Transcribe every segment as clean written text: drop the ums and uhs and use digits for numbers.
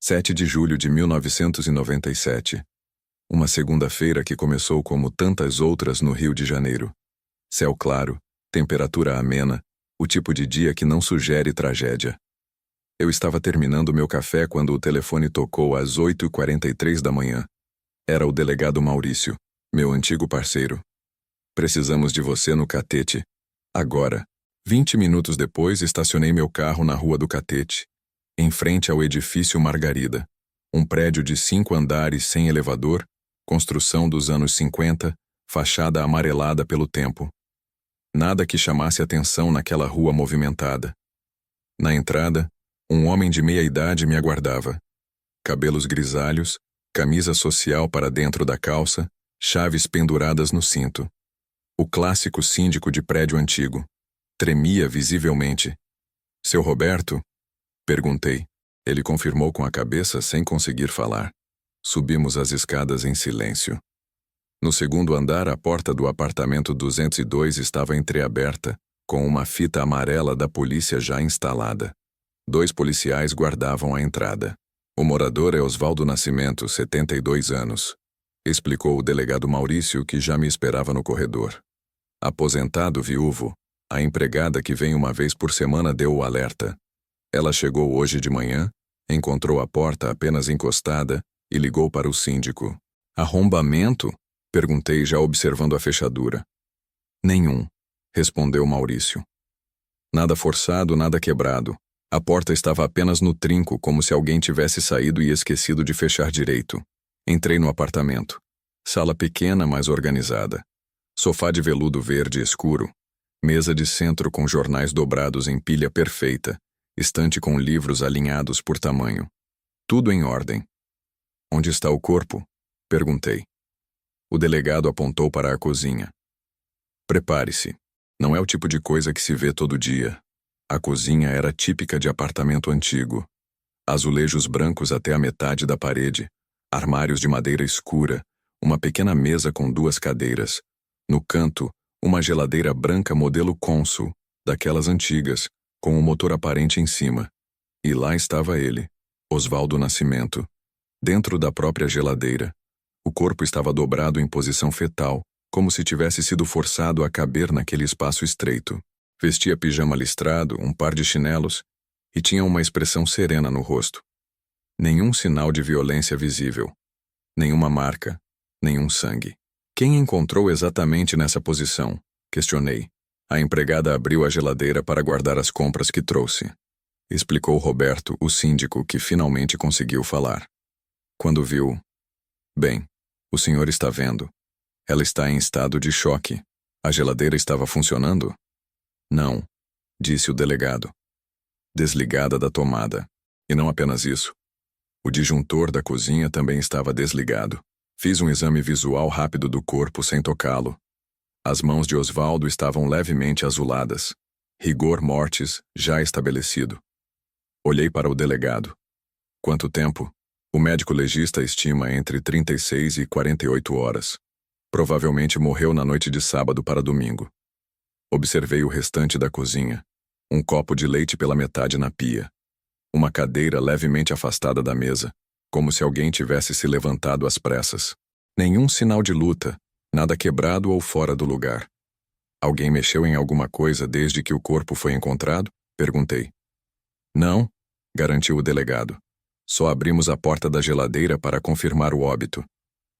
7 de julho de 1997. Uma segunda-feira que começou como tantas outras no Rio de Janeiro. Céu claro, temperatura amena, o tipo de dia que não sugere tragédia. Eu estava terminando meu café quando o telefone tocou às 8h43 da manhã. Era o delegado Maurício, meu antigo parceiro. Precisamos de você no Catete. Agora. 20 minutos depois, estacionei meu carro na Rua do Catete, em frente ao edifício Margarida, um prédio de 5 andares sem elevador, construção dos anos 50, fachada amarelada pelo tempo. Nada que chamasse atenção naquela rua movimentada. Na entrada, um homem de meia-idade me aguardava. Cabelos grisalhos, camisa social para dentro da calça, chaves penduradas no cinto. O clássico síndico de prédio antigo. Tremia visivelmente. Seu Roberto? Perguntei. Ele confirmou com a cabeça sem conseguir falar. Subimos as escadas em silêncio. No segundo andar, a porta do apartamento 202 estava entreaberta, com uma fita amarela da polícia já instalada. 2 policiais guardavam a entrada. O morador é Osvaldo Nascimento, 72 anos. Explicou o delegado Maurício, que já me esperava no corredor. Aposentado viúvo, a empregada que vem uma vez por semana deu o alerta. Ela chegou hoje de manhã, encontrou a porta apenas encostada e ligou para o síndico. Arrombamento? Perguntei, já observando a fechadura. Nenhum, respondeu Maurício. Nada forçado, nada quebrado. A porta estava apenas no trinco, como se alguém tivesse saído e esquecido de fechar direito. Entrei no apartamento. Sala pequena, mas organizada. Sofá de veludo verde escuro. Mesa de centro com jornais dobrados em pilha perfeita. Estante com livros alinhados por tamanho. Tudo em ordem. Onde está o corpo? Perguntei. O delegado apontou para a cozinha. Prepare-se. Não é o tipo de coisa que se vê todo dia. A cozinha era típica de apartamento antigo. Azulejos brancos até a metade da parede. Armários de madeira escura. Uma pequena mesa com 2 cadeiras. No canto, uma geladeira branca modelo Consul, daquelas antigas, com o motor aparente em cima. E lá estava ele, Osvaldo Nascimento, dentro da própria geladeira. O corpo estava dobrado em posição fetal, como se tivesse sido forçado a caber naquele espaço estreito. Vestia pijama listrado, um par de chinelos, e tinha uma expressão serena no rosto. Nenhum sinal de violência visível. Nenhuma marca, nenhum sangue. Quem encontrou exatamente nessa posição? Questionei. A empregada abriu a geladeira para guardar as compras que trouxe. Explicou Roberto, o síndico, que finalmente conseguiu falar. Quando viu... Bem, o senhor está vendo. Ela está em estado de choque. A geladeira estava funcionando? Não, disse o delegado. Desligada da tomada. E não apenas isso. O disjuntor da cozinha também estava desligado. Fiz um exame visual rápido do corpo sem tocá-lo. As mãos de Osvaldo estavam levemente azuladas. Rigor mortis já estabelecido. Olhei para o delegado. Quanto tempo? O médico legista estima entre 36 e 48 horas. Provavelmente morreu na noite de sábado para domingo. Observei o restante da cozinha. Um copo de leite pela metade na pia. Uma cadeira levemente afastada da mesa, como se alguém tivesse se levantado às pressas. Nenhum sinal de luta, nada quebrado ou fora do lugar. Alguém mexeu em alguma coisa desde que o corpo foi encontrado? Perguntei. Não, garantiu o delegado. Só abrimos a porta da geladeira para confirmar o óbito.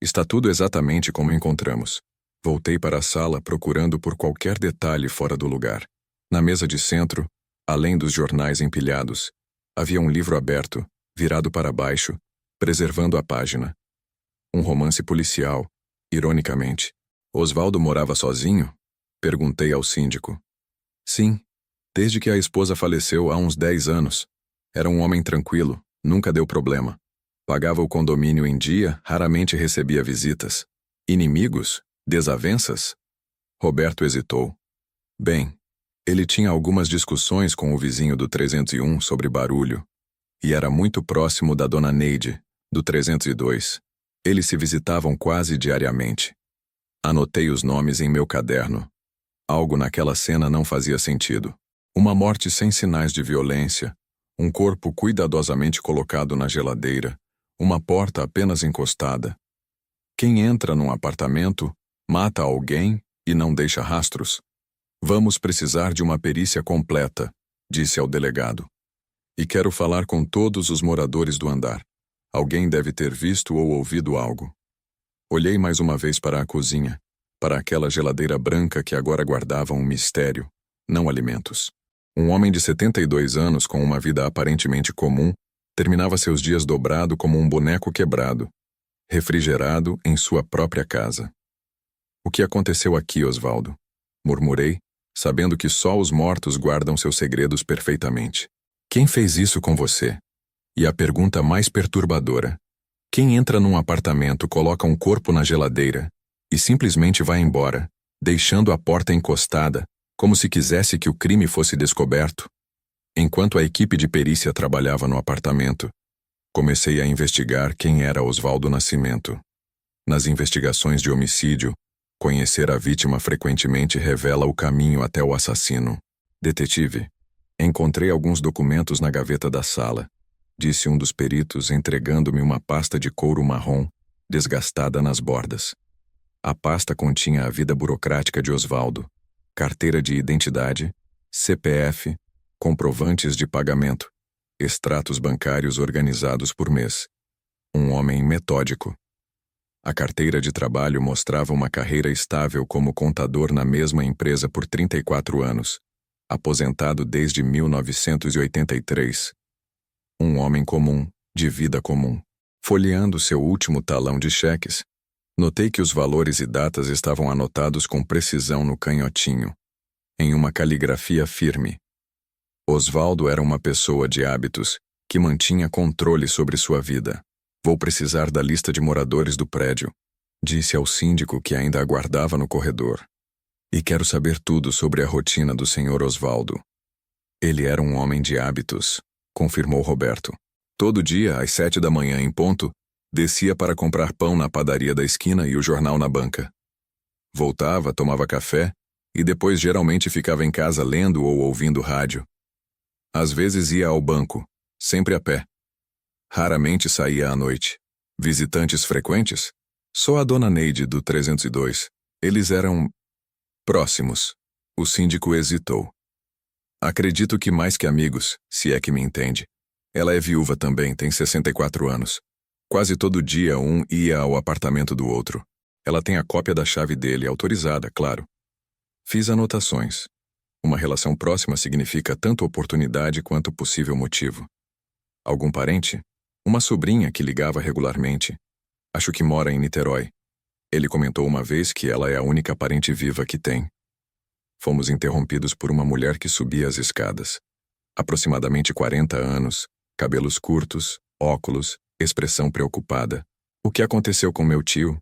Está tudo exatamente como encontramos. Voltei para a sala procurando por qualquer detalhe fora do lugar. Na mesa de centro, além dos jornais empilhados, havia um livro aberto, virado para baixo, preservando a página. Um romance policial, ironicamente. Osvaldo morava sozinho? Perguntei ao síndico. Sim, desde que a esposa faleceu há uns 10 anos. Era um homem tranquilo, nunca deu problema. Pagava o condomínio em dia, raramente recebia visitas. Inimigos? Desavenças? Roberto hesitou. Bem, ele tinha algumas discussões com o vizinho do 301 sobre barulho. E era muito próximo da dona Neide, do 302. Eles se visitavam quase diariamente. Anotei os nomes em meu caderno. Algo naquela cena não fazia sentido. Uma morte sem sinais de violência, Um corpo cuidadosamente colocado na geladeira, uma porta apenas encostada. Quem entra num apartamento, mata alguém e não deixa rastros. Vamos precisar de uma perícia completa, disse ao delegado. E quero falar com todos os moradores do andar. Alguém deve ter visto ou ouvido algo. Olhei mais uma vez para a cozinha, para aquela geladeira branca que agora guardava um mistério, não alimentos. Um homem de 72 anos com uma vida aparentemente comum terminava seus dias dobrado como um boneco quebrado, refrigerado em sua própria casa. O que aconteceu aqui, Osvaldo? Murmurei, sabendo que só os mortos guardam seus segredos perfeitamente. Quem fez isso com você? E a pergunta mais perturbadora: quem entra num apartamento, coloca um corpo na geladeira e simplesmente vai embora, deixando a porta encostada, como se quisesse que o crime fosse descoberto? Enquanto a equipe de perícia trabalhava no apartamento, comecei a investigar quem era Osvaldo Nascimento. Nas investigações de homicídio, conhecer a vítima frequentemente revela o caminho até o assassino. Detetive, encontrei alguns documentos na gaveta da sala, disse um dos peritos, entregando-me uma pasta de couro marrom, desgastada nas bordas. A pasta continha a vida burocrática de Osvaldo: carteira de identidade, CPF, comprovantes de pagamento, extratos bancários organizados por mês. Um homem metódico. A carteira de trabalho mostrava uma carreira estável como contador na mesma empresa por 34 anos, aposentado desde 1983. Um homem comum, de vida comum. Folheando seu último talão de cheques, notei que os valores e datas estavam anotados com precisão no canhotinho, em uma caligrafia firme. Osvaldo era uma pessoa de hábitos que mantinha controle sobre sua vida. Vou precisar da lista de moradores do prédio, disse ao síndico que ainda aguardava no corredor. E quero saber tudo sobre a rotina do Sr. Osvaldo. Ele era um homem de hábitos, confirmou Roberto. Todo dia, às 7 da manhã em ponto, descia para comprar pão na padaria da esquina e o jornal na banca. Voltava, tomava café e depois geralmente ficava em casa lendo ou ouvindo rádio. Às vezes ia ao banco, sempre a pé. Raramente saía à noite. Visitantes frequentes? Só a dona Neide, do 302. Eles eram próximos. O síndico hesitou. Acredito que mais que amigos, se é que me entende. Ela é viúva também, tem 64 anos. Quase todo dia um ia ao apartamento do outro. Ela tem a cópia da chave dele, autorizada, claro. Fiz anotações. Uma relação próxima significa tanto oportunidade quanto possível motivo. Algum parente? Uma sobrinha que ligava regularmente. Acho que mora em Niterói. Ele comentou uma vez que ela é a única parente viva que tem. Fomos interrompidos por uma mulher que subia as escadas. Aproximadamente 40 anos, cabelos curtos, óculos, expressão preocupada. O que aconteceu com meu tio?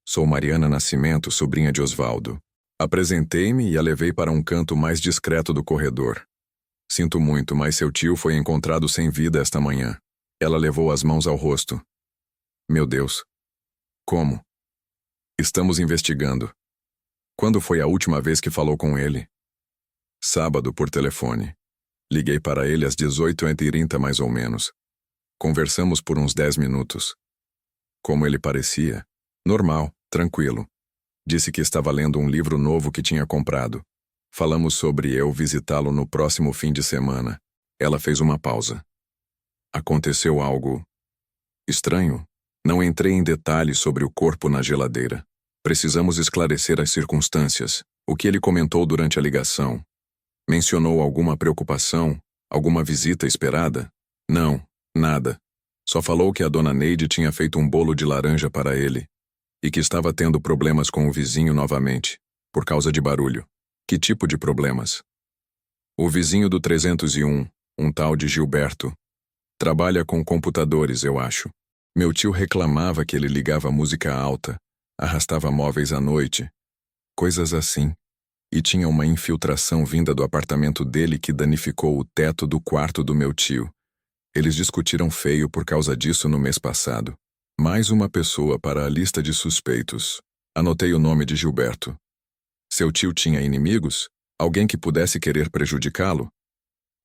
Sou Mariana Nascimento, sobrinha de Osvaldo. Apresentei-me e a levei para um canto mais discreto do corredor. Sinto muito, mas seu tio foi encontrado sem vida esta manhã. Ela levou as mãos ao rosto. Meu Deus. Como? Estamos investigando. Quando foi a última vez que falou com ele? Sábado, por telefone. Liguei para ele às 18h30 mais ou menos. Conversamos por uns 10 minutos. Como ele parecia? Normal, tranquilo. Disse que estava lendo um livro novo que tinha comprado. Falamos sobre eu visitá-lo no próximo fim de semana. Ela fez uma pausa. Aconteceu algo estranho? Não entrei em detalhes sobre o corpo na geladeira. Precisamos esclarecer as circunstâncias. O que ele comentou durante a ligação? Mencionou alguma preocupação? Alguma visita esperada? Não, nada. Só falou que a dona Neide tinha feito um bolo de laranja para ele e que estava tendo problemas com o vizinho novamente, por causa de barulho. Que tipo de problemas? O vizinho do 301, um tal de Gilberto, trabalha com computadores, eu acho. Meu tio reclamava que ele ligava música alta, arrastava móveis à noite, coisas assim. E tinha uma infiltração vinda do apartamento dele que danificou o teto do quarto do meu tio. Eles discutiram feio por causa disso no mês passado. Mais uma pessoa para a lista de suspeitos. Anotei o nome de Gilberto. Seu tio tinha inimigos? Alguém que pudesse querer prejudicá-lo?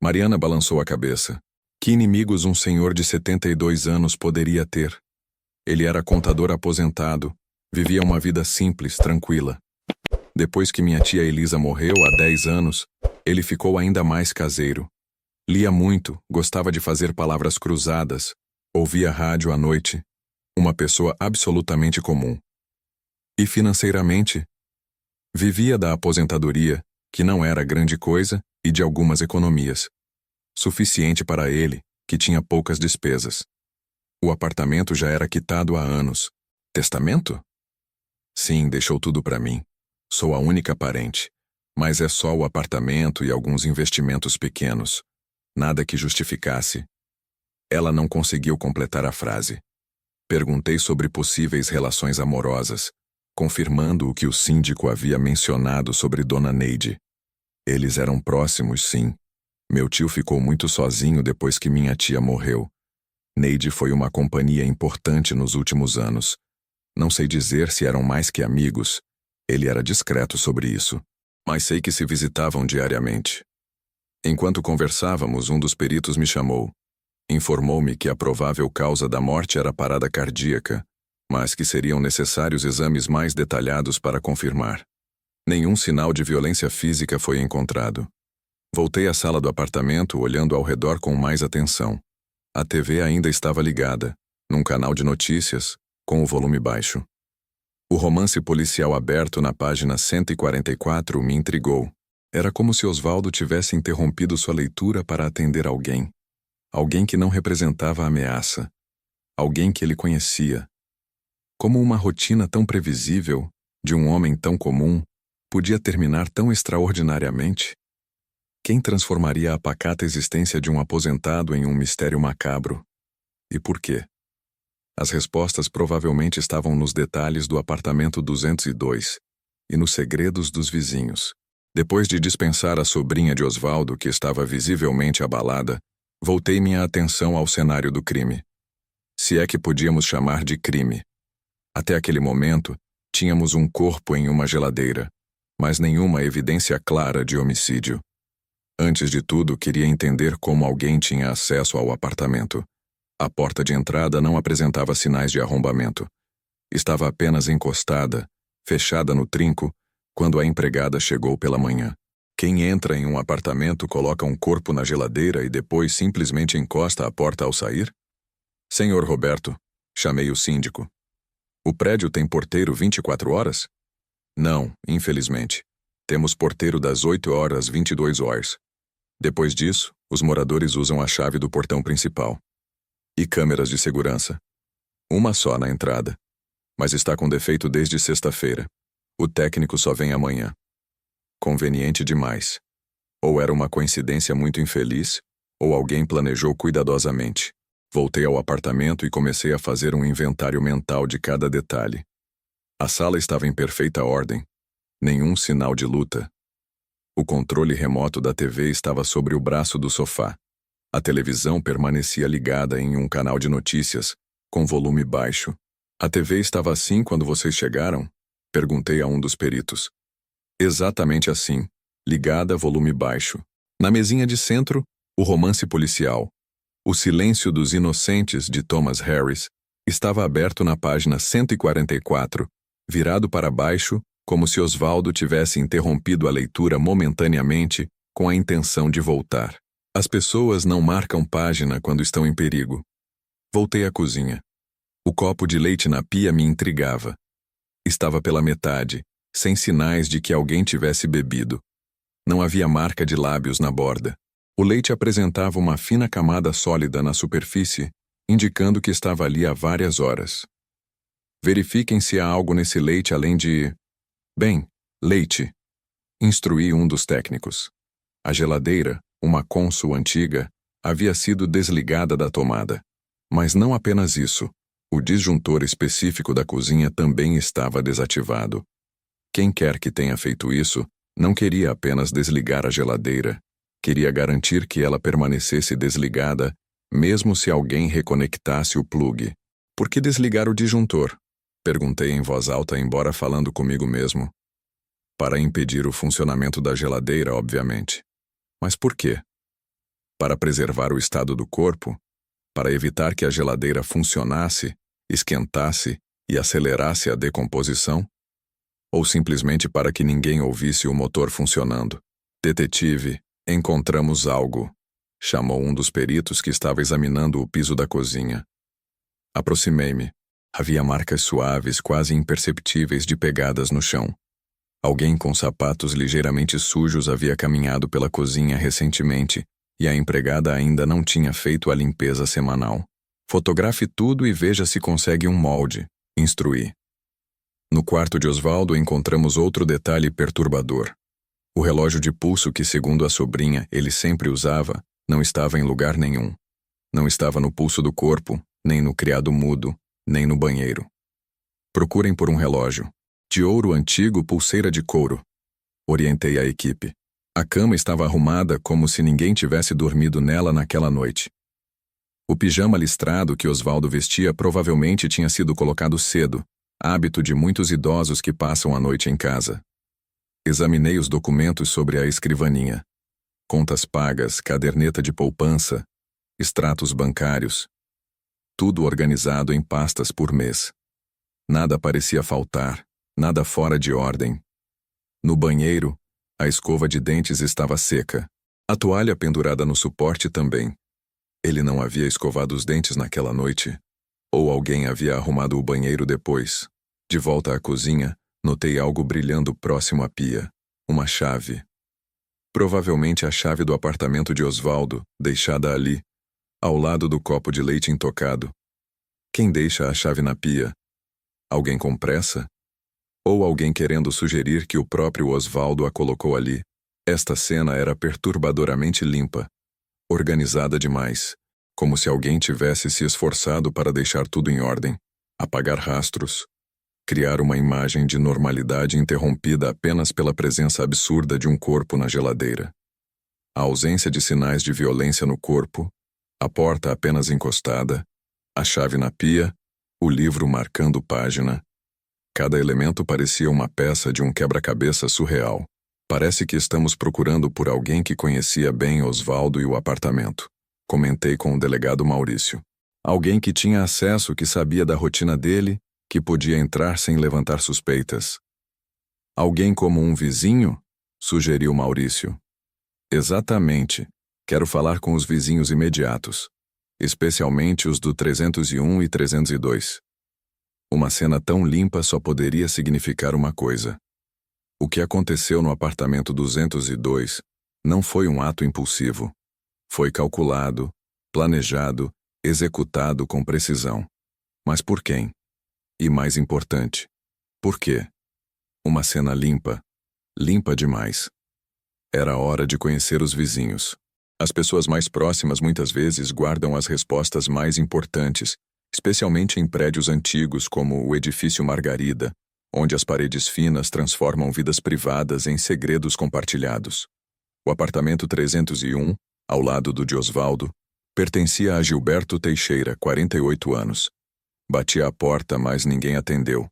Mariana balançou a cabeça. Que inimigos um senhor de 72 anos poderia ter? Ele era contador aposentado, vivia uma vida simples, tranquila. Depois que minha tia Elisa morreu há 10 anos, ele ficou ainda mais caseiro. Lia muito, gostava de fazer palavras cruzadas, ouvia rádio à noite. Uma pessoa absolutamente comum. E financeiramente? Vivia da aposentadoria, que não era grande coisa, e de algumas economias. Suficiente para ele, que tinha poucas despesas. O apartamento já era quitado há anos. Testamento? Sim, deixou tudo para mim. Sou a única parente. Mas é só o apartamento e alguns investimentos pequenos. Nada que justificasse. Ela não conseguiu completar a frase. Perguntei sobre possíveis relações amorosas, confirmando o que o síndico havia mencionado sobre Dona Neide. Eles eram próximos, sim. Meu tio ficou muito sozinho depois que minha tia morreu. Neide foi uma companhia importante nos últimos anos. Não sei dizer se eram mais que amigos. Ele era discreto sobre isso. Mas sei que se visitavam diariamente. Enquanto conversávamos, um dos peritos me chamou. Informou-me que a provável causa da morte era parada cardíaca, mas que seriam necessários exames mais detalhados para confirmar. Nenhum sinal de violência física foi encontrado. Voltei à sala do apartamento, olhando ao redor com mais atenção. A TV ainda estava ligada, num canal de notícias, com o volume baixo. O romance policial aberto na página 144 me intrigou. Era como se Osvaldo tivesse interrompido sua leitura para atender alguém. Alguém que não representava ameaça. Alguém que ele conhecia. Como uma rotina tão previsível, de um homem tão comum, podia terminar tão extraordinariamente? Quem transformaria a pacata existência de um aposentado em um mistério macabro? E por quê? As respostas provavelmente estavam nos detalhes do apartamento 202 e nos segredos dos vizinhos. Depois de dispensar a sobrinha de Osvaldo, que estava visivelmente abalada, voltei minha atenção ao cenário do crime. Se é que podíamos chamar de crime. Até aquele momento, tínhamos um corpo em uma geladeira, mas nenhuma evidência clara de homicídio. Antes de tudo, queria entender como alguém tinha acesso ao apartamento. A porta de entrada não apresentava sinais de arrombamento. Estava apenas encostada, fechada no trinco, quando a empregada chegou pela manhã. Quem entra em um apartamento coloca um corpo na geladeira e depois simplesmente encosta a porta ao sair? Senhor Roberto, chamei o síndico. O prédio tem porteiro 24 horas? Não, infelizmente. Temos porteiro das 8 horas às 22 horas. Depois disso, os moradores usam a chave do portão principal. E câmeras de segurança? Uma só na entrada. Mas está com defeito desde sexta-feira. O técnico só vem amanhã. Conveniente demais. Ou era uma coincidência muito infeliz, ou alguém planejou cuidadosamente. Voltei ao apartamento e comecei a fazer um inventário mental de cada detalhe. A sala estava em perfeita ordem. Nenhum sinal de luta. O controle remoto da TV estava sobre o braço do sofá. A televisão permanecia ligada em um canal de notícias, com volume baixo. A TV estava assim quando vocês chegaram? Perguntei a um dos peritos. Exatamente assim, ligada, volume baixo. Na mesinha de centro, o romance policial. O Silêncio dos Inocentes, de Thomas Harris, estava aberto na página 144, virado para baixo, como se Osvaldo tivesse interrompido a leitura momentaneamente com a intenção de voltar. As pessoas não marcam página quando estão em perigo. Voltei à cozinha. O copo de leite na pia me intrigava. Estava pela metade, sem sinais de que alguém tivesse bebido. Não havia marca de lábios na borda. O leite apresentava uma fina camada sólida na superfície, indicando que estava ali há várias horas. Verifiquem se há algo nesse leite além de... Bem, leite. Instruí um dos técnicos. A geladeira, uma Consul antiga, havia sido desligada da tomada. Mas não apenas isso. O disjuntor específico da cozinha também estava desativado. Quem quer que tenha feito isso, não queria apenas desligar a geladeira. Queria garantir que ela permanecesse desligada, mesmo se alguém reconectasse o plugue. Por que desligar o disjuntor? Perguntei em voz alta, embora falando comigo mesmo. Para impedir o funcionamento da geladeira, obviamente. Mas por quê? Para preservar o estado do corpo? Para evitar que a geladeira funcionasse, esquentasse e acelerasse a decomposição? Ou simplesmente para que ninguém ouvisse o motor funcionando? Detetive, encontramos algo, chamou um dos peritos que estava examinando o piso da cozinha. Aproximei-me. Havia marcas suaves, quase imperceptíveis de pegadas no chão. Alguém com sapatos ligeiramente sujos havia caminhado pela cozinha recentemente e a empregada ainda não tinha feito a limpeza semanal. Fotografe tudo e veja se consegue um molde, instruí. No quarto de Osvaldo encontramos outro detalhe perturbador. O relógio de pulso que, segundo a sobrinha, ele sempre usava, não estava em lugar nenhum. Não estava no pulso do corpo, nem no criado mudo, nem no banheiro. Procurem por um relógio. De ouro antigo, pulseira de couro. Orientei a equipe. A cama estava arrumada como se ninguém tivesse dormido nela naquela noite. O pijama listrado que Osvaldo vestia provavelmente tinha sido colocado cedo, hábito de muitos idosos que passam a noite em casa. Examinei os documentos sobre a escrivaninha. Contas pagas, caderneta de poupança, extratos bancários. Tudo organizado em pastas por mês. Nada parecia faltar, nada fora de ordem. No banheiro, a escova de dentes estava seca. A toalha pendurada no suporte também. Ele não havia escovado os dentes naquela noite. Ou alguém havia arrumado o banheiro depois. De volta à cozinha, notei algo brilhando próximo à pia. Uma chave. Provavelmente a chave do apartamento de Osvaldo, deixada ali, ao lado do copo de leite intocado. Quem deixa a chave na pia? Alguém com pressa? Ou alguém querendo sugerir que o próprio Osvaldo a colocou ali? Esta cena era perturbadoramente limpa, organizada demais, como se alguém tivesse se esforçado para deixar tudo em ordem, apagar rastros, criar uma imagem de normalidade interrompida apenas pela presença absurda de um corpo na geladeira. A ausência de sinais de violência no corpo, a porta apenas encostada, a chave na pia, o livro marcando página. Cada elemento parecia uma peça de um quebra-cabeça surreal. Parece que estamos procurando por alguém que conhecia bem Osvaldo e o apartamento. Comentei com o delegado Maurício. Alguém que tinha acesso, que sabia da rotina dele, que podia entrar sem levantar suspeitas. Alguém como um vizinho? Sugeriu Maurício. Exatamente. Quero falar com os vizinhos imediatos. Especialmente os do 301 e 302. Uma cena tão limpa só poderia significar uma coisa. O que aconteceu no apartamento 202 não foi um ato impulsivo. Foi calculado, planejado, executado com precisão. Mas por quem? E mais importante, por quê? Uma cena limpa. Limpa demais. Era hora de conhecer os vizinhos. As pessoas mais próximas muitas vezes guardam as respostas mais importantes, especialmente em prédios antigos como o edifício Margarida, onde as paredes finas transformam vidas privadas em segredos compartilhados. O apartamento 301, ao lado do de Osvaldo, pertencia a Gilberto Teixeira, 48 anos. Bati à porta, mas ninguém atendeu.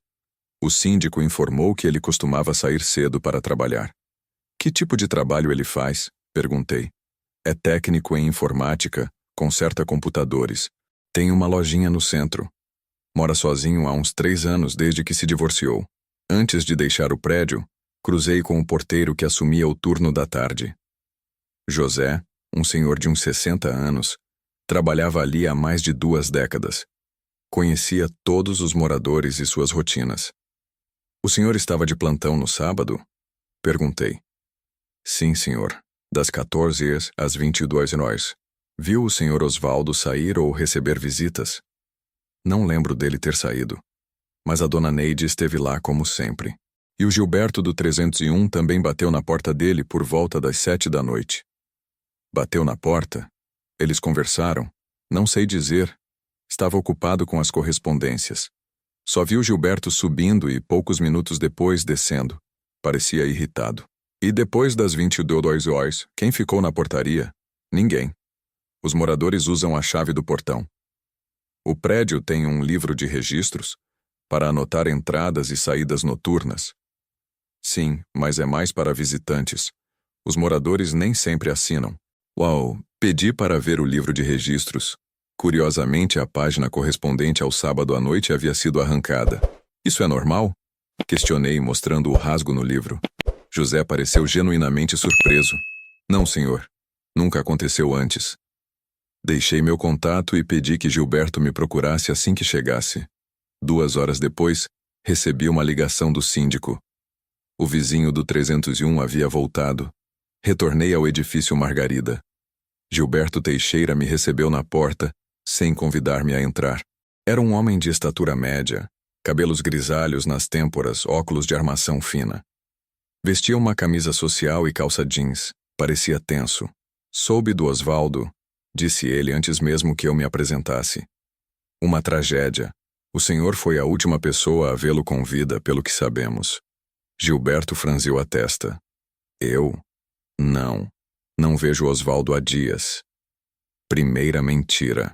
O síndico informou que ele costumava sair cedo para trabalhar. Que tipo de trabalho ele faz? Perguntei. É técnico em informática, conserta computadores. Tem uma lojinha no centro. Mora sozinho há uns 3 anos desde que se divorciou. Antes de deixar o prédio, cruzei com o porteiro que assumia o turno da tarde. José, um senhor de uns 60 anos, trabalhava ali há mais de 2 décadas. Conhecia todos os moradores e suas rotinas. O senhor estava de plantão no sábado? Perguntei. Sim, senhor. Das 14 às 22 horas. Viu o senhor Osvaldo sair ou receber visitas? Não lembro dele ter saído. Mas a dona Neide esteve lá como sempre. E o Gilberto do 301 também bateu na porta dele por volta das 7 da noite. Bateu na porta? Eles conversaram? Não sei dizer. Estava ocupado com as correspondências. Só vi o Gilberto subindo e poucos minutos depois descendo. Parecia irritado. E depois das 22 horas, quem ficou na portaria? Ninguém. Os moradores usam a chave do portão. O prédio tem um livro de registros para anotar entradas e saídas noturnas. Sim, mas é mais para visitantes. Os moradores nem sempre assinam. Uau! Pedi para ver o livro de registros. Curiosamente, a página correspondente ao sábado à noite havia sido arrancada. Isso é normal? Questionei, mostrando o rasgo no livro. José pareceu genuinamente surpreso. Não, senhor. Nunca aconteceu antes. Deixei meu contato e pedi que Gilberto me procurasse assim que chegasse. 2 horas depois, recebi uma ligação do síndico. O vizinho do 301 havia voltado. Retornei ao edifício Margarida. Gilberto Teixeira me recebeu na porta, sem convidar-me a entrar. Era um homem de estatura média, cabelos grisalhos nas têmporas, óculos de armação fina. Vestia uma camisa social e calça jeans. Parecia tenso. Soube do Osvaldo, disse ele antes mesmo que eu me apresentasse. Uma tragédia. O senhor foi a última pessoa a vê-lo com vida, pelo que sabemos. Gilberto franziu a testa. Eu? Não. Não vejo Osvaldo há dias. Primeira mentira.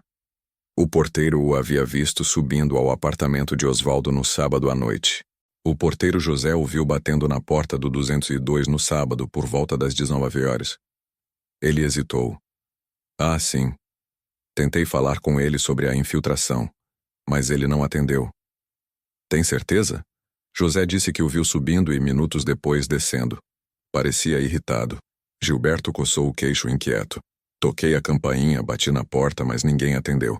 O porteiro o havia visto subindo ao apartamento de Osvaldo no sábado à noite. O porteiro José o viu batendo na porta do 202 no sábado, por volta das 19 horas. Ele hesitou. Ah, sim. Tentei falar com ele sobre a infiltração, mas ele não atendeu. Tem certeza? José disse que o viu subindo e minutos depois descendo. Parecia irritado. Gilberto coçou o queixo inquieto. Toquei a campainha, bati na porta, mas ninguém atendeu.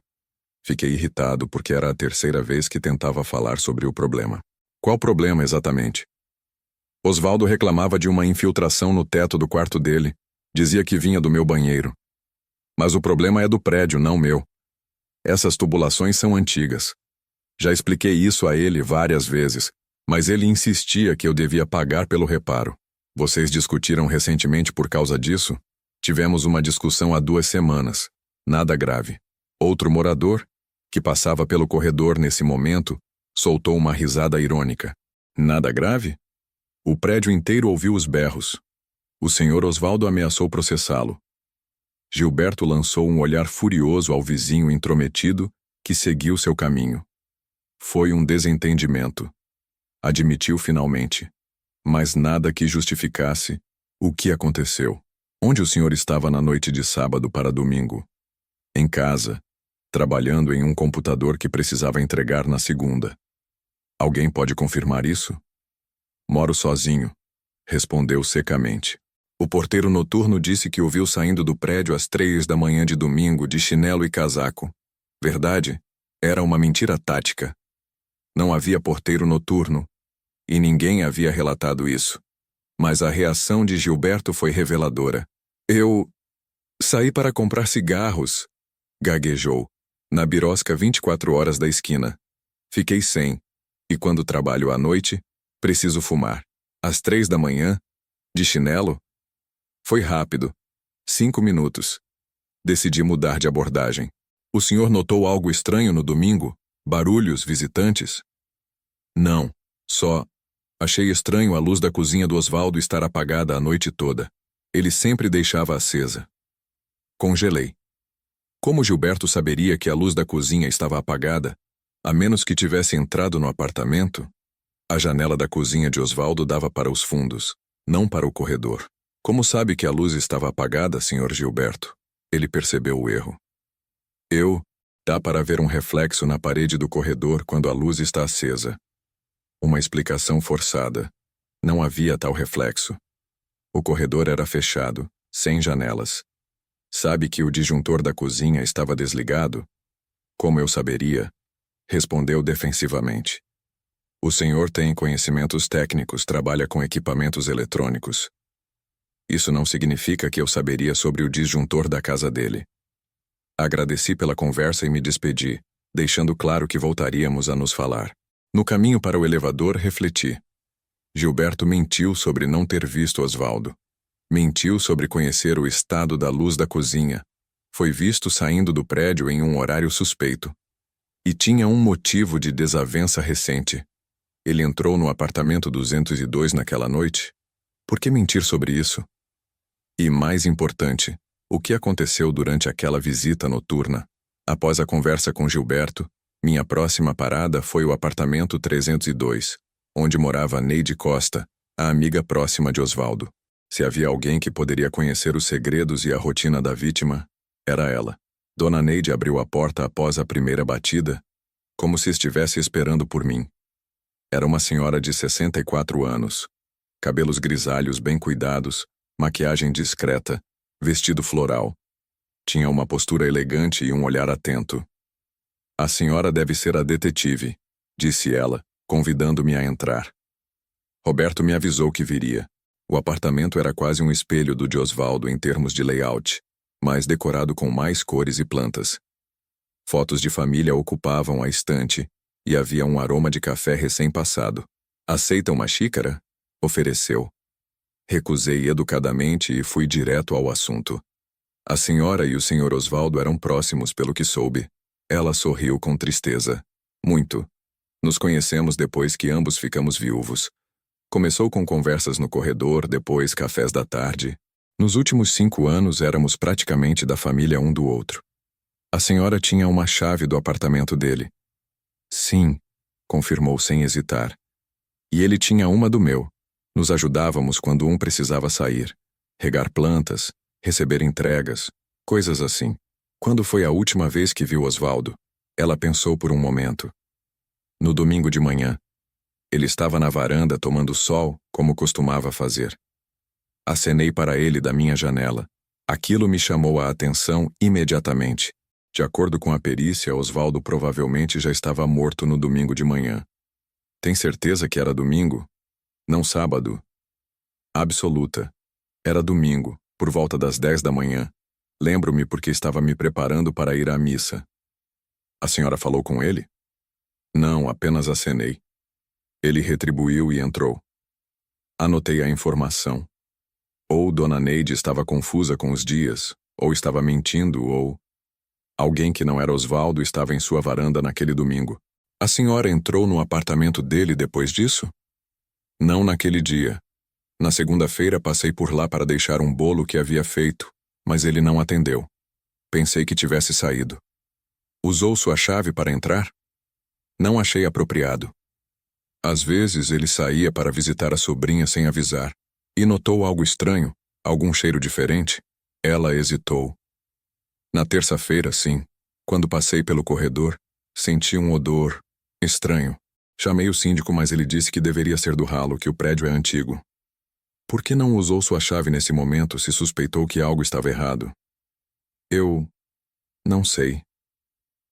Fiquei irritado porque era a terceira vez que tentava falar sobre o problema. Qual problema exatamente? Osvaldo reclamava de uma infiltração no teto do quarto dele. Dizia que vinha do meu banheiro. Mas o problema é do prédio, não meu. Essas tubulações são antigas. Já expliquei isso a ele várias vezes, mas ele insistia que eu devia pagar pelo reparo. Vocês discutiram recentemente por causa disso? Tivemos uma discussão há 2 semanas. Nada grave. Outro morador, que passava pelo corredor nesse momento, soltou uma risada irônica. Nada grave? O prédio inteiro ouviu os berros. O senhor Osvaldo ameaçou processá-lo. Gilberto lançou um olhar furioso ao vizinho intrometido, que seguiu seu caminho. Foi um desentendimento. Admitiu finalmente. Mas nada que justificasse o que aconteceu. Onde o senhor estava na noite de sábado para domingo? Em casa, trabalhando em um computador que precisava entregar na segunda. Alguém pode confirmar isso? Moro sozinho, respondeu secamente. O porteiro noturno disse que o viu saindo do prédio às 3 da manhã de domingo, de chinelo e casaco. Verdade? Era uma mentira tática. Não havia porteiro noturno, e ninguém havia relatado isso. Mas a reação de Gilberto foi reveladora. Eu saí para comprar cigarros, gaguejou, na birosca 24 horas da esquina. Fiquei sem, e quando trabalho à noite, preciso fumar. Às 3 da manhã, de chinelo? Foi rápido. 5 minutos. Decidi mudar de abordagem. O senhor notou algo estranho no domingo? Barulhos, visitantes? Não, só... Achei estranho a luz da cozinha do Osvaldo estar apagada a noite toda. Ele sempre deixava acesa. Congelei. Como Gilberto saberia que a luz da cozinha estava apagada, a menos que tivesse entrado no apartamento? A janela da cozinha de Osvaldo dava para os fundos, não para o corredor. Como sabe que a luz estava apagada, senhor Gilberto? Ele percebeu o erro. Dá para ver um reflexo na parede do corredor quando a luz está acesa. Uma explicação forçada. Não havia tal reflexo. O corredor era fechado, sem janelas. Sabe que o disjuntor da cozinha estava desligado? Como eu saberia? Respondeu defensivamente. O senhor tem conhecimentos técnicos, trabalha com equipamentos eletrônicos. Isso não significa que eu saberia sobre o disjuntor da casa dele. Agradeci pela conversa e me despedi, deixando claro que voltaríamos a nos falar. No caminho para o elevador, refleti. Gilberto mentiu sobre não ter visto Osvaldo. Mentiu sobre conhecer o estado da luz da cozinha. Foi visto saindo do prédio em um horário suspeito. E tinha um motivo de desavença recente. Ele entrou no apartamento 202 naquela noite? Por que mentir sobre isso? E, mais importante, o que aconteceu durante aquela visita noturna? Após a conversa com Gilberto, minha próxima parada foi o apartamento 302, onde morava Neide Costa, a amiga próxima de Osvaldo. Se havia alguém que poderia conhecer os segredos e a rotina da vítima, era ela. Dona Neide abriu a porta após a primeira batida, como se estivesse esperando por mim. Era uma senhora de 64 anos, cabelos grisalhos bem cuidados, maquiagem discreta, vestido floral. Tinha uma postura elegante e um olhar atento. A senhora deve ser a detetive, disse ela, convidando-me a entrar. Roberto me avisou que viria. O apartamento era quase um espelho do de Osvaldo em termos de layout, mas decorado com mais cores e plantas. Fotos de família ocupavam a estante e havia um aroma de café recém-passado. Aceita uma xícara? Ofereceu. Recusei educadamente e fui direto ao assunto. A senhora e o senhor Osvaldo eram próximos, pelo que soube. Ela sorriu com tristeza. Muito. Nos conhecemos depois que ambos ficamos viúvos. Começou com conversas no corredor, depois cafés da tarde. Nos últimos 5 anos éramos praticamente da família um do outro. A senhora tinha uma chave do apartamento dele. Sim, confirmou sem hesitar. E ele tinha uma do meu. Nos ajudávamos quando um precisava sair. Regar plantas, receber entregas, coisas assim. Quando foi a última vez que viu Osvaldo? Ela pensou por um momento. No domingo de manhã. Ele estava na varanda tomando sol, como costumava fazer. Acenei para ele da minha janela. Aquilo me chamou a atenção imediatamente. De acordo com a perícia, Osvaldo provavelmente já estava morto no domingo de manhã. Tem certeza que era domingo? Não sábado? Absoluta. Era domingo, por volta das 10 da manhã. Lembro-me porque estava me preparando para ir à missa. A senhora falou com ele? Não, apenas acenei. Ele retribuiu e entrou. Anotei a informação. Ou Dona Neide estava confusa com os dias, ou estava mentindo, ou... Alguém que não era Osvaldo estava em sua varanda naquele domingo. A senhora entrou no apartamento dele depois disso? Não naquele dia. Na segunda-feira passei por lá para deixar um bolo que havia feito, mas ele não atendeu. Pensei que tivesse saído. Usou sua chave para entrar? Não achei apropriado. Às vezes ele saía para visitar a sobrinha sem avisar, e notou algo estranho, algum cheiro diferente. Ela hesitou. Na terça-feira, sim, quando passei pelo corredor, senti um odor estranho. Chamei o síndico, mas ele disse que deveria ser do ralo, que o prédio é antigo. Por que não usou sua chave nesse momento se suspeitou que algo estava errado? Eu... não sei.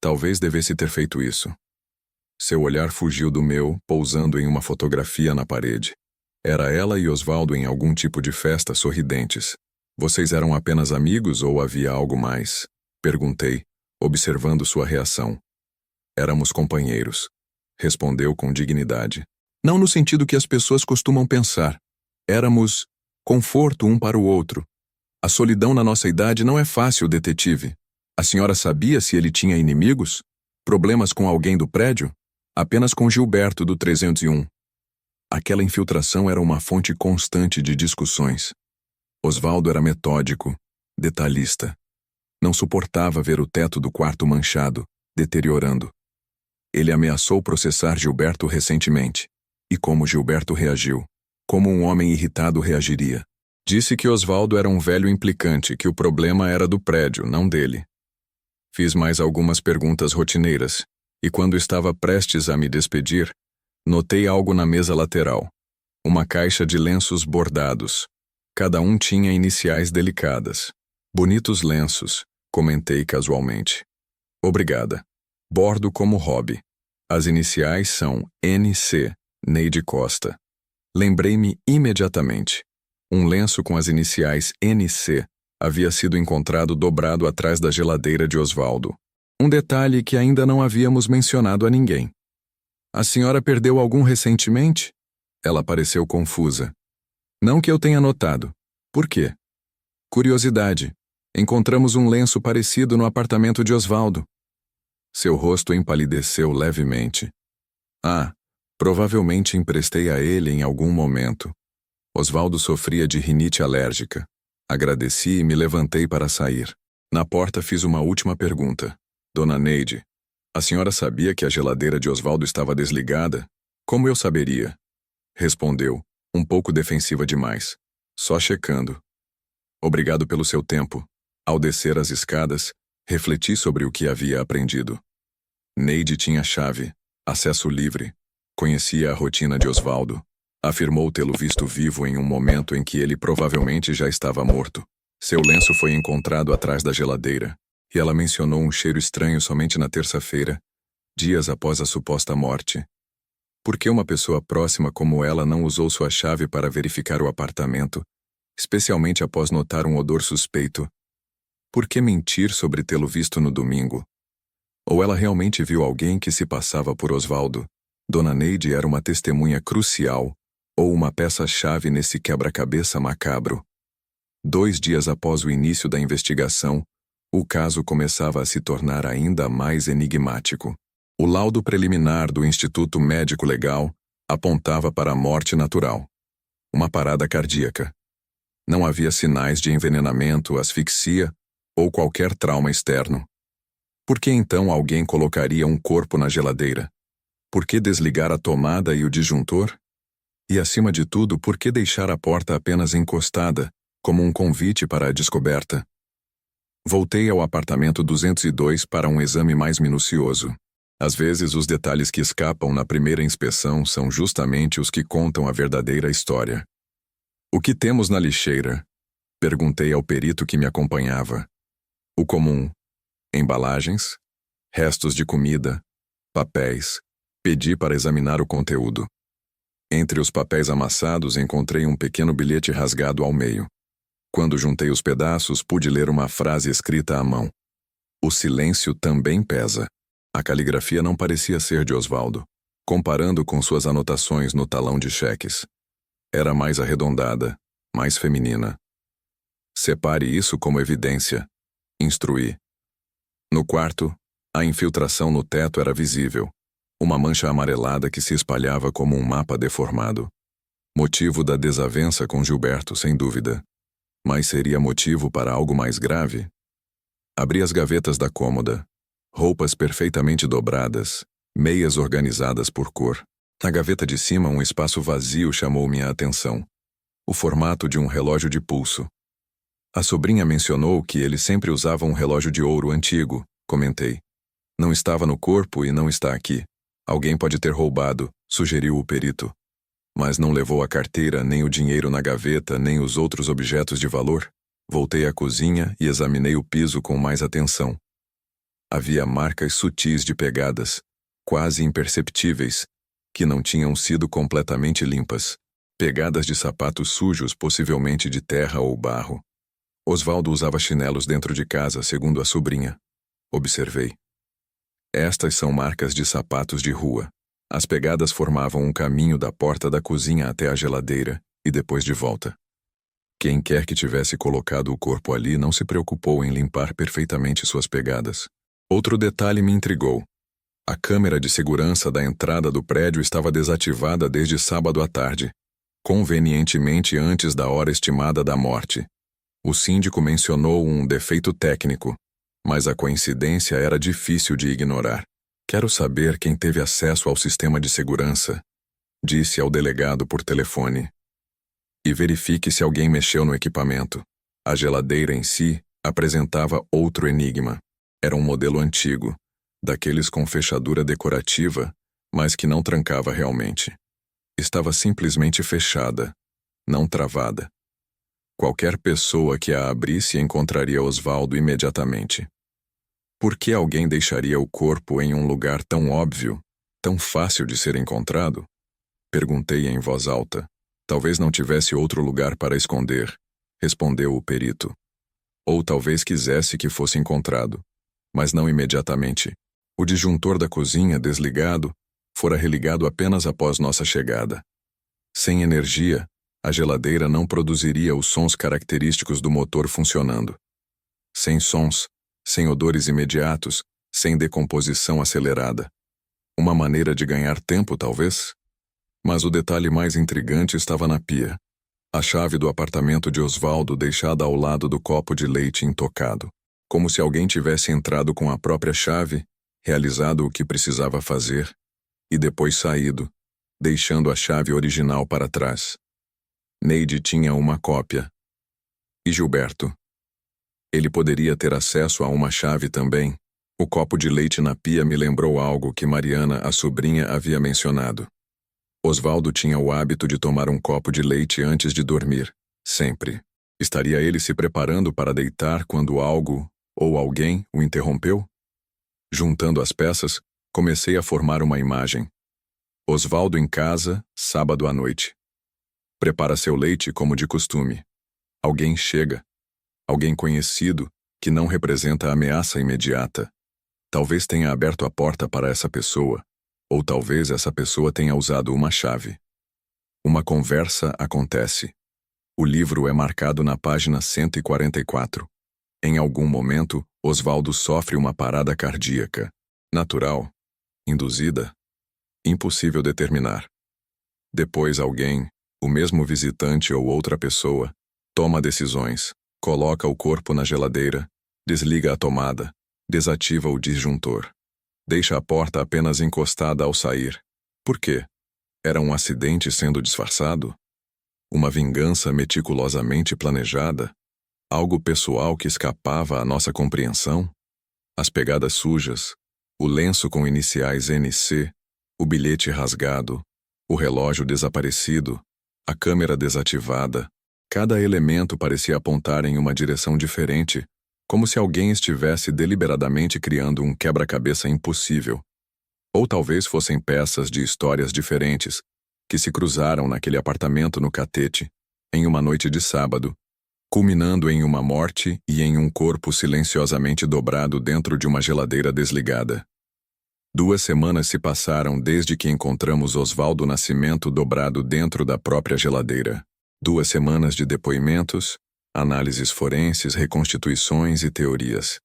Talvez devesse ter feito isso. Seu olhar fugiu do meu, pousando em uma fotografia na parede. Era ela e Osvaldo em algum tipo de festa, sorridentes. Vocês eram apenas amigos ou havia algo mais? Perguntei, observando sua reação. Éramos companheiros. Respondeu com dignidade. Não no sentido que as pessoas costumam pensar. Éramos conforto um para o outro. A solidão na nossa idade não é fácil, detetive. A senhora sabia se ele tinha inimigos? Problemas com alguém do prédio? Apenas com Gilberto, do 301. Aquela infiltração era uma fonte constante de discussões. Osvaldo era metódico, detalhista. Não suportava ver o teto do quarto manchado, deteriorando. Ele ameaçou processar Gilberto recentemente. E como Gilberto reagiu? Como um homem irritado reagiria? Disse que Osvaldo era um velho implicante, que o problema era do prédio, não dele. Fiz mais algumas perguntas rotineiras, e quando estava prestes a me despedir, notei algo na mesa lateral. Uma caixa de lenços bordados. Cada um tinha iniciais delicadas. Bonitos lenços, comentei casualmente. Obrigada. Bordo como hobby. As iniciais são NC, Neide Costa. Lembrei-me imediatamente. Um lenço com as iniciais NC havia sido encontrado dobrado atrás da geladeira de Osvaldo. Um detalhe que ainda não havíamos mencionado a ninguém. A senhora perdeu algum recentemente? Ela pareceu confusa. Não que eu tenha notado. Por quê? Curiosidade. Encontramos um lenço parecido no apartamento de Osvaldo. Seu rosto empalideceu levemente. Ah, provavelmente emprestei a ele em algum momento. Osvaldo sofria de rinite alérgica. Agradeci e me levantei para sair. Na porta fiz uma última pergunta. Dona Neide, a senhora sabia que a geladeira de Osvaldo estava desligada? Como eu saberia? Respondeu, um pouco defensiva demais. Só checando. Obrigado pelo seu tempo. Ao descer as escadas, refleti sobre o que havia aprendido. Neide tinha chave, acesso livre. Conhecia a rotina de Osvaldo. Afirmou tê-lo visto vivo em um momento em que ele provavelmente já estava morto. Seu lenço foi encontrado atrás da geladeira, e ela mencionou um cheiro estranho somente na terça-feira, dias após a suposta morte. Por que uma pessoa próxima como ela não usou sua chave para verificar o apartamento, especialmente após notar um odor suspeito? Por que mentir sobre tê-lo visto no domingo? Ou ela realmente viu alguém que se passava por Osvaldo? Dona Neide era uma testemunha crucial, ou uma peça-chave nesse quebra-cabeça macabro. 2 dias após o início da investigação, o caso começava a se tornar ainda mais enigmático. O laudo preliminar do Instituto Médico Legal apontava para a morte natural. Uma parada cardíaca. Não havia sinais de envenenamento, asfixia ou qualquer trauma externo. Por que então alguém colocaria um corpo na geladeira? Por que desligar a tomada e o disjuntor? E, acima de tudo, por que deixar a porta apenas encostada, como um convite para a descoberta? Voltei ao apartamento 202 para um exame mais minucioso. Às vezes, os detalhes que escapam na primeira inspeção são justamente os que contam a verdadeira história. O que temos na lixeira? Perguntei ao perito que me acompanhava. O comum: embalagens, restos de comida, papéis. Pedi para examinar o conteúdo. Entre os papéis amassados encontrei um pequeno bilhete rasgado ao meio. Quando juntei os pedaços, pude ler uma frase escrita à mão. O silêncio também pesa. A caligrafia não parecia ser de Osvaldo, comparando com suas anotações no talão de cheques. Era mais arredondada, mais feminina. Separe isso como evidência, instruí. No quarto, a infiltração no teto era visível. Uma mancha amarelada que se espalhava como um mapa deformado. Motivo da desavença com Gilberto, sem dúvida. Mas seria motivo para algo mais grave? Abri as gavetas da cômoda. Roupas perfeitamente dobradas, meias organizadas por cor. Na gaveta de cima, um espaço vazio chamou minha atenção. O formato de um relógio de pulso. A sobrinha mencionou que ele sempre usava um relógio de ouro antigo, comentei. Não estava no corpo e não está aqui. Alguém pode ter roubado, sugeriu o perito. Mas não levou a carteira, nem o dinheiro na gaveta, nem os outros objetos de valor? Voltei à cozinha e examinei o piso com mais atenção. Havia marcas sutis de pegadas, quase imperceptíveis, que não tinham sido completamente limpas. Pegadas de sapatos sujos, possivelmente de terra ou barro. Osvaldo usava chinelos dentro de casa, segundo a sobrinha. Observei. Estas são marcas de sapatos de rua. As pegadas formavam um caminho da porta da cozinha até a geladeira e depois de volta. Quem quer que tivesse colocado o corpo ali não se preocupou em limpar perfeitamente suas pegadas. Outro detalhe me intrigou. A câmera de segurança da entrada do prédio estava desativada desde sábado à tarde, convenientemente antes da hora estimada da morte. O síndico mencionou um defeito técnico, mas a coincidência era difícil de ignorar. Quero saber quem teve acesso ao sistema de segurança, disse ao delegado por telefone. E verifique se alguém mexeu no equipamento. A geladeira em si apresentava outro enigma. Era um modelo antigo, daqueles com fechadura decorativa, mas que não trancava realmente. Estava simplesmente fechada, não travada. Qualquer pessoa que a abrisse encontraria Osvaldo imediatamente. Por que alguém deixaria o corpo em um lugar tão óbvio, tão fácil de ser encontrado? Perguntei em voz alta. Talvez não tivesse outro lugar para esconder, respondeu o perito. Ou talvez quisesse que fosse encontrado, mas não imediatamente. O disjuntor da cozinha, desligado, fora religado apenas após nossa chegada. Sem energia, a geladeira não produziria os sons característicos do motor funcionando. Sem sons, sem odores imediatos, sem decomposição acelerada. Uma maneira de ganhar tempo, talvez? Mas o detalhe mais intrigante estava na pia. A chave do apartamento de Osvaldo deixada ao lado do copo de leite intocado. Como se alguém tivesse entrado com a própria chave, realizado o que precisava fazer, e depois saído, deixando a chave original para trás. Neide tinha uma cópia. E Gilberto? Ele poderia ter acesso a uma chave também. O copo de leite na pia me lembrou algo que Mariana, a sobrinha, havia mencionado. Osvaldo tinha o hábito de tomar um copo de leite antes de dormir, sempre. Estaria ele se preparando para deitar quando algo, ou alguém, o interrompeu? Juntando as peças, comecei a formar uma imagem. Osvaldo em casa, sábado à noite. Prepara seu leite como de costume. Alguém chega. Alguém conhecido, que não representa ameaça imediata. Talvez tenha aberto a porta para essa pessoa, ou talvez essa pessoa tenha usado uma chave. Uma conversa acontece. O livro é marcado na página 144. Em algum momento, Osvaldo sofre uma parada cardíaca. Natural? Induzida? Impossível determinar. Depois alguém, o mesmo visitante ou outra pessoa, toma decisões, coloca o corpo na geladeira, desliga a tomada, desativa o disjuntor. Deixa a porta apenas encostada ao sair. Por quê? Era um acidente sendo disfarçado? Uma vingança meticulosamente planejada? Algo pessoal que escapava à nossa compreensão? As pegadas sujas, o lenço com iniciais NC, o bilhete rasgado, o relógio desaparecido, a câmera desativada. Cada elemento parecia apontar em uma direção diferente, como se alguém estivesse deliberadamente criando um quebra-cabeça impossível. Ou talvez fossem peças de histórias diferentes, que se cruzaram naquele apartamento no Catete, em uma noite de sábado, culminando em uma morte e em um corpo silenciosamente dobrado dentro de uma geladeira desligada. 2 semanas se passaram desde que encontramos Osvaldo Nascimento dobrado dentro da própria geladeira. 2 semanas de depoimentos, análises forenses, reconstituições e teorias.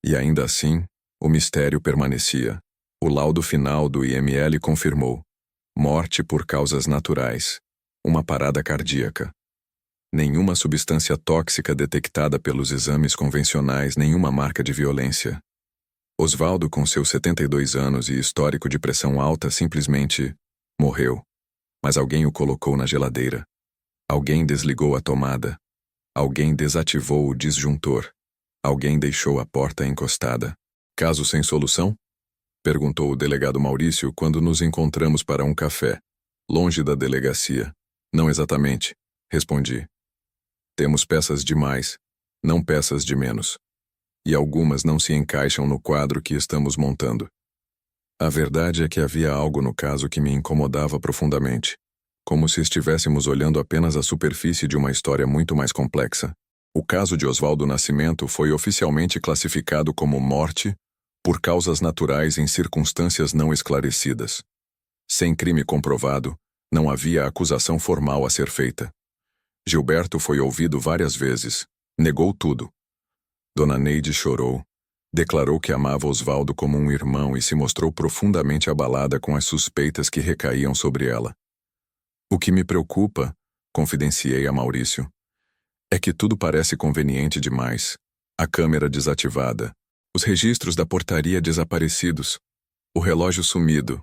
E ainda assim, o mistério permanecia. O laudo final do IML confirmou: morte por causas naturais, uma parada cardíaca. Nenhuma substância tóxica detectada pelos exames convencionais, nenhuma marca de violência. Osvaldo, com seus 72 anos e histórico de pressão alta, simplesmente morreu. Mas alguém o colocou na geladeira. Alguém desligou a tomada. Alguém desativou o disjuntor. Alguém deixou a porta encostada. Caso sem solução? Perguntou o delegado Maurício quando nos encontramos para um café, longe da delegacia. Não exatamente, respondi. Temos peças demais, não peças de menos. E algumas não se encaixam no quadro que estamos montando. A verdade é que havia algo no caso que me incomodava profundamente, como se estivéssemos olhando apenas a superfície de uma história muito mais complexa. O caso de Osvaldo Nascimento foi oficialmente classificado como morte por causas naturais em circunstâncias não esclarecidas. Sem crime comprovado, não havia acusação formal a ser feita. Gilberto foi ouvido várias vezes, negou tudo. Dona Neide chorou, declarou que amava Osvaldo como um irmão e se mostrou profundamente abalada com as suspeitas que recaíam sobre ela. O que me preocupa, confidenciei a Maurício, é que tudo parece conveniente demais. A câmera desativada, os registros da portaria desaparecidos, o relógio sumido.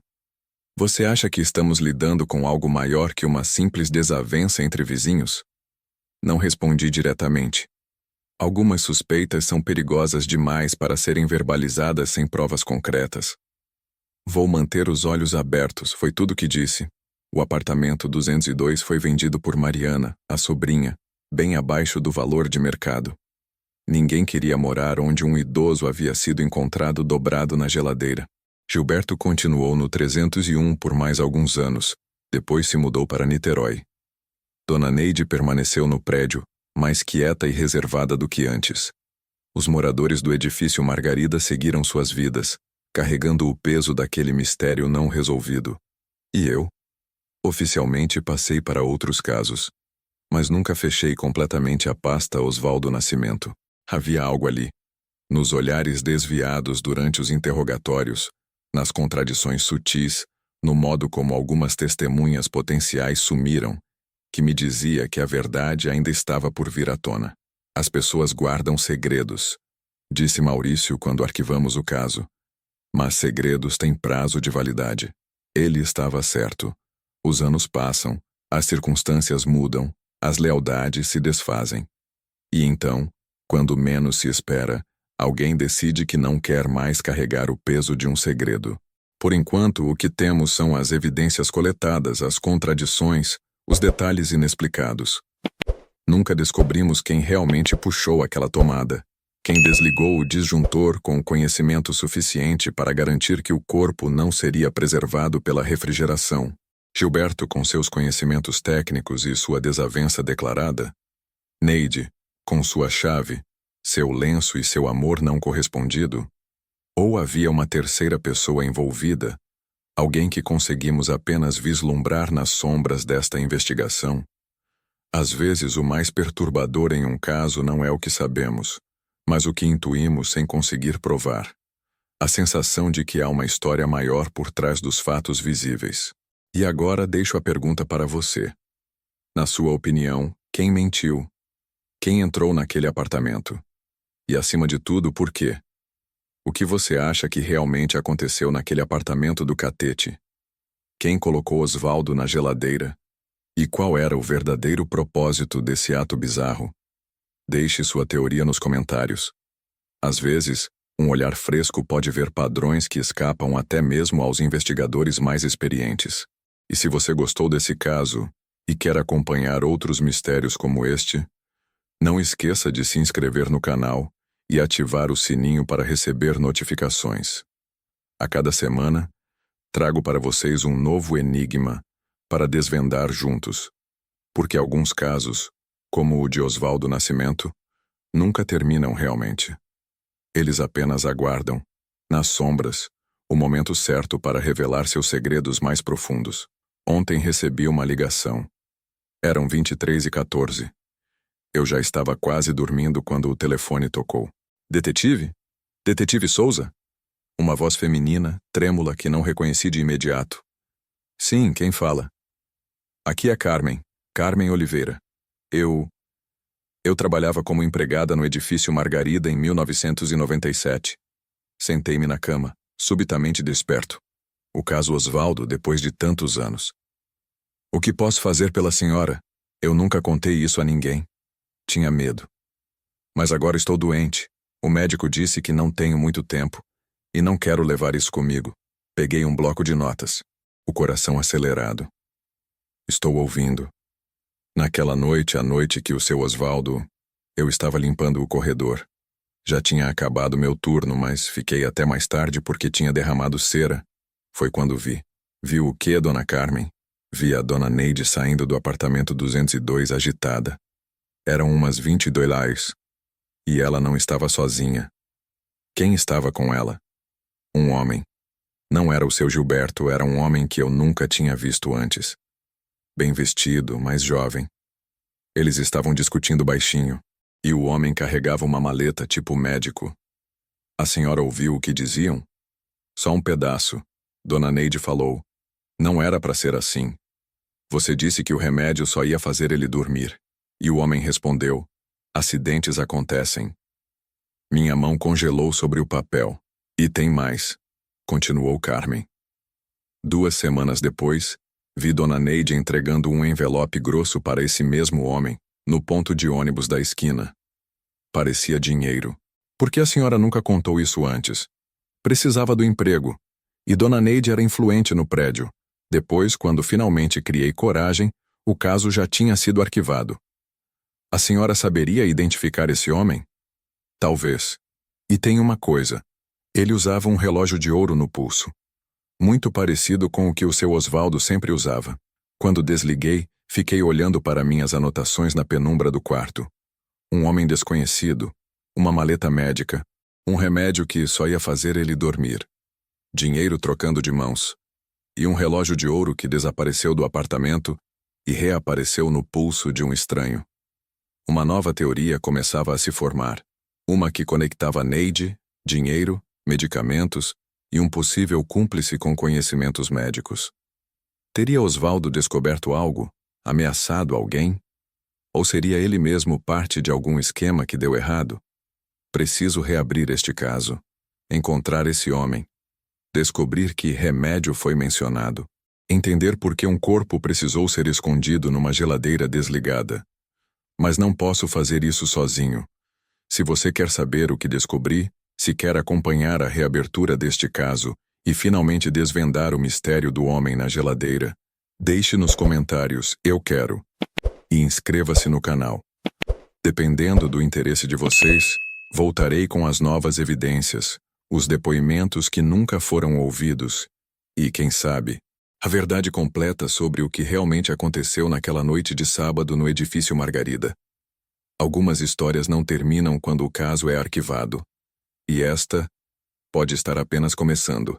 Você acha que estamos lidando com algo maior que uma simples desavença entre vizinhos? Não respondi diretamente. Algumas suspeitas são perigosas demais para serem verbalizadas sem provas concretas. Vou manter os olhos abertos, foi tudo que disse. O apartamento 202 foi vendido por Mariana, a sobrinha, bem abaixo do valor de mercado. Ninguém queria morar onde um idoso havia sido encontrado dobrado na geladeira. Gilberto continuou no 301 por mais alguns anos, depois se mudou para Niterói. Dona Neide permaneceu no prédio, mais quieta e reservada do que antes. Os moradores do edifício Margarida seguiram suas vidas, carregando o peso daquele mistério não resolvido. E eu? Oficialmente passei para outros casos, mas nunca fechei completamente a pasta Osvaldo Nascimento. Havia algo ali, nos olhares desviados durante os interrogatórios, nas contradições sutis, no modo como algumas testemunhas potenciais sumiram, que me dizia que a verdade ainda estava por vir à tona. As pessoas guardam segredos, disse Maurício quando arquivamos o caso. Mas segredos têm prazo de validade. Ele estava certo. Os anos passam, as circunstâncias mudam, As lealdades se desfazem. E então, quando menos se espera, alguém decide que não quer mais carregar o peso de um segredo. Por enquanto, o que temos são as evidências coletadas, as contradições, os detalhes inexplicados. Nunca descobrimos quem realmente puxou aquela tomada, quem desligou o disjuntor com conhecimento suficiente para garantir que o corpo não seria preservado pela refrigeração. Gilberto com seus conhecimentos técnicos e sua desavença declarada. Neide, com sua chave, seu lenço e seu amor não correspondido. Ou havia uma terceira pessoa envolvida, alguém que conseguimos apenas vislumbrar nas sombras desta investigação. Às vezes, o mais perturbador em um caso não é o que sabemos, mas o que intuímos sem conseguir provar. A sensação de que há uma história maior por trás dos fatos visíveis. E agora deixo a pergunta para você. Na sua opinião, quem mentiu? Quem entrou naquele apartamento? E acima de tudo, por quê? O que você acha que realmente aconteceu naquele apartamento do Catete? Quem colocou Osvaldo na geladeira? E qual era o verdadeiro propósito desse ato bizarro? Deixe sua teoria nos comentários. Às vezes, um olhar fresco pode ver padrões que escapam até mesmo aos investigadores mais experientes. E se você gostou desse caso e quer acompanhar outros mistérios como este, não esqueça de se inscrever no canal e ativar o sininho para receber notificações. A cada semana, trago para vocês um novo enigma para desvendar juntos, porque alguns casos, como o de Osvaldo Nascimento, nunca terminam realmente. Eles apenas aguardam, nas sombras, o momento certo para revelar seus segredos mais profundos. Ontem recebi uma ligação. Eram 23h14. Eu já estava quase dormindo quando o telefone tocou. Detetive? Detetive Souza? Uma voz feminina, trêmula, que não reconheci de imediato. Sim, quem fala? Aqui é Carmen, Carmen Oliveira. Eu trabalhava como empregada no edifício Margarida em 1997. Sentei-me na cama, subitamente desperto. O caso Osvaldo, depois de tantos anos. O que posso fazer pela senhora? Eu nunca contei isso a ninguém. Tinha medo. Mas agora estou doente. O médico disse que não tenho muito tempo. E não quero levar isso comigo. Peguei um bloco de notas. O coração acelerado. Estou ouvindo. Naquela noite, a noite que o seu Osvaldo... Eu estava limpando o corredor. Já tinha acabado meu turno, mas fiquei até mais tarde porque tinha derramado cera. Foi quando vi. Vi o quê, dona Carmen? Vi a dona Neide saindo do apartamento 202 agitada. Eram umas 22 horas. E ela não estava sozinha. Quem estava com ela? Um homem. Não era o seu Gilberto, era um homem que eu nunca tinha visto antes. Bem vestido, mais jovem. Eles estavam discutindo baixinho, e o homem carregava uma maleta tipo médico. A senhora ouviu o que diziam? Só um pedaço. Dona Neide falou. Não era para ser assim. Você disse que o remédio só ia fazer ele dormir. E o homem respondeu. Acidentes acontecem. Minha mão congelou sobre o papel. E tem mais. Continuou Carmen. 2 semanas depois, vi Dona Neide entregando um envelope grosso para esse mesmo homem, no ponto de ônibus da esquina. Parecia dinheiro. Por que a senhora nunca contou isso antes? Precisava do emprego. E Dona Neide era influente no prédio. Depois, quando finalmente criei coragem, o caso já tinha sido arquivado. A senhora saberia identificar esse homem? Talvez. E tem uma coisa. Ele usava um relógio de ouro no pulso. Muito parecido com o que o seu Osvaldo sempre usava. Quando desliguei, fiquei olhando para minhas anotações na penumbra do quarto. Um homem desconhecido, uma maleta médica, um remédio que só ia fazer ele dormir. Dinheiro trocando de mãos. E um relógio de ouro que desapareceu do apartamento e reapareceu no pulso de um estranho. Uma nova teoria começava a se formar. Uma que conectava Neide, dinheiro, medicamentos e um possível cúmplice com conhecimentos médicos. Teria Osvaldo descoberto algo? Ameaçado alguém? Ou seria ele mesmo parte de algum esquema que deu errado? Preciso reabrir este caso. Encontrar esse homem. Descobrir que remédio foi mencionado. Entender por que um corpo precisou ser escondido numa geladeira desligada. Mas não posso fazer isso sozinho. Se você quer saber o que descobri, se quer acompanhar a reabertura deste caso e finalmente desvendar o mistério do homem na geladeira, deixe nos comentários "eu quero" e inscreva-se no canal. Dependendo do interesse de vocês, voltarei com as novas evidências, os depoimentos que nunca foram ouvidos e, quem sabe, a verdade completa sobre o que realmente aconteceu naquela noite de sábado no edifício Margarida. Algumas histórias não terminam quando o caso é arquivado. E esta pode estar apenas começando.